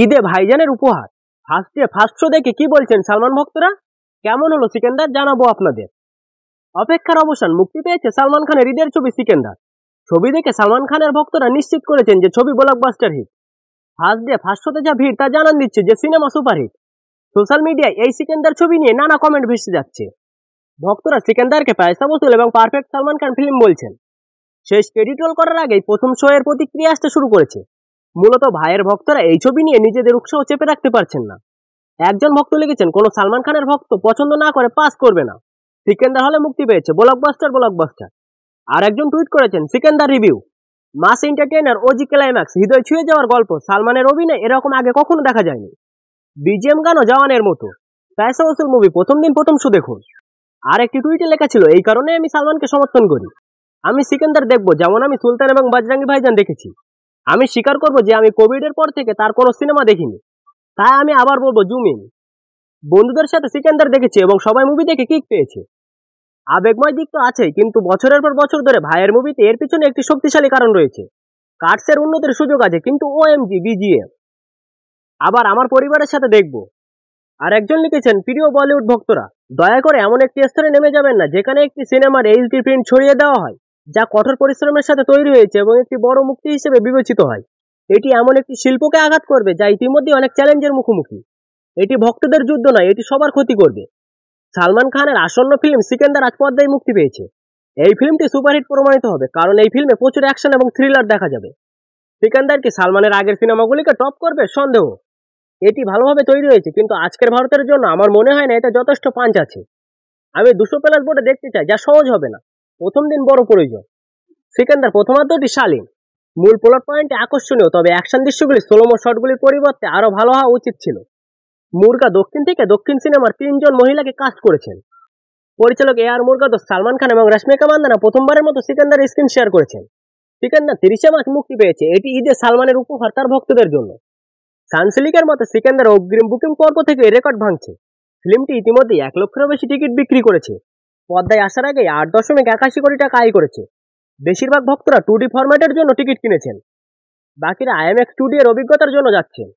ঈদে ভাইজানের উপহার। ফার্স্ট শো দেখে কি বলছেন সালমান ভক্তরা? কেমন হলো সিকেন্দার জানাবো আপনাদের। অপেক্ষার অবসান, মুক্তি পেয়েছে সালমান খানের ঈদের ছবি সিকেন্দার। ছবি দেখে সালমান খানের ভক্তরা নিশ্চিত করেছেন যে ছবি ব্লকবাস্টার হিট। ফার্স্ট শোতে যা ভিড় তা জানান দিচ্ছে যে সিনেমা সুপারহিট। সোশ্যাল মিডিয়ায় এই সিকেন্দার ছবি নিয়ে নানা কমেন্ট ভেসে যাচ্ছে। ভক্তরা সিকেন্দারকে পয়সা বসুল এবং পারফেক্ট সালমান খান ফিল্ম বলছেন। শেষ ক্রেডিট রোল করার আগেই প্রথম শো এর প্রতিক্রিয়া আসতে শুরু করেছে। মূলত ভাইয়ের ভক্তরা এই ছবি নিয়ে নিজেদের উৎসাহ চেপে রাখতে পারছেন না। একজন ভক্ত লিখেছেন, কোন সালমান খানের ভক্ত পছন্দ না করে পাস করবে না, সিকেন্দার হলে মুক্তি পেয়েছে, ব্লকবাস্টার। আর একজন টুইট করেছেন, সিকেন্দার রিভিউ, মাস এন্টারটেইনার, ওজি ক্লাইম্যাক্স, হৃদয় ছুঁয়ে যাওয়ার গল্প, সালমানের অভিনয় এরকম আগে কখনো দেখা যায়নি, বিজিএম গানও জওয়ানের মতো, পয়সা ওসুল মুভি, প্রথম দিন প্রথম শো দেখুন। আর একটি টুইটে লেখা ছিল, এই কারণে আমি সালমানকে সমর্থন করি, আমি সিকেন্দার দেখবো যেমন আমি সুলতান এবং বজরঙ্গী ভাইজান দেখেছি। আমি স্বীকার করবো যে আমি কোভিড এর পর থেকে তার কোনো সিনেমা দেখিনি, তাই আমি আবার বলবো জুম ইন। বন্ধুদের সাথে সিকেন্দার দেখেছি এবং সবাই মুভি দেখে কিক পেয়েছে। আবেগময় দিক তো আছেই, কিন্তু বছরের পর বছর ধরে ভাইয়ের মুভিতে এর পিছনে একটি শক্তিশালী কারণ রয়েছে। কাটসের উন্নতির সুযোগ আছে, কিন্তু ওএমজি বিজিএম আবার আমার পরিবারের সাথে দেখব। আর একজন লিখেছেন, প্রিয় বলিউড ভক্তরা, দয়া করে এমন একটি স্তরে নেমে যাবেন না যেখানে একটি সিনেমার এইচডি প্রিন্ট ছড়িয়ে দেওয়া হয় যা কঠোর পরিশ্রমের সাথে তৈরি হয়েছে এবং একটি বড় মুক্তি হিসেবে বিবেচিত হয়। এটি এমন একটি শিল্পকে আঘাত করবে যা ইতিমধ্যে অনেক চ্যালেঞ্জের মুখোমুখি। এটি ভক্তদের যুদ্ধ নয়, এটি সবার ক্ষতি করবে। সালমান খানের আসন্ন ফিল্ম সিকেন্দার আজ পর্দায় মুক্তি পেয়েছে। এই ফিল্মটি সুপারহিট প্রমাণিত হবে, কারণ এই ফিল্মে প্রচুর অ্যাকশন এবং থ্রিলার দেখা যাবে। সিকান্দার কি সালমানের আগের সিনেমাগুলিকে টপ করবে? সন্দেহ। এটি ভালোভাবে তৈরি হয়েছে, কিন্তু আজকের ভারতের জন্য আমার মনে হয় না এটা যথেষ্ট পাঞ্চ আছে। আমি 200 প্লাস বোর্ডে দেখতে চাই, যা সহজ হবে না, প্রথম দিন বড় প্রয়োজন। সিকান্দার প্রথমার্ধটি শালীন, মূল প্লট পয়েন্টে আকর্ষণীয়, তবে অ্যাকশন দৃশ্যগুলি স্লোমো শটগুলির পরিবর্তে আরো ভালো হওয়া উচিত ছিল। মুরগা দক্ষিণ থেকে দক্ষিণ সিনেমার 3 জন মহিলাকে কাস্ট করেছেন। পরিচালক এআর মুরগাদোস, সালমান খান এবং রশ্মিকা মান্দানা প্রথমবারের মতো সিকান্দার স্ক্রিন শেয়ার করেছেন। সিকান্দার 30 মার্চ মুক্তি পেয়েছে। এটি ঈদে সালমানের উপহার তার ভক্তদের জন্য। সানসিলিকের মতো সিকান্দার অগ্রিম বুকিং পর্ব থেকে রেকর্ড ভাঙছে। ফিল্মটি ইতিমধ্যে 1 লক্ষেরও বেশি টিকিট বিক্রি করেছে। পর্দায় আসার আগে 8.81 কোটি টাকা আয় করেছে। বেশিরভাগ ভক্তরা 2D ফরম্যাটের জন্য টিকিট কিনেছেন, বাকিরা IMAX 2D এর অভিজ্ঞতার জন্য যাচ্ছেন।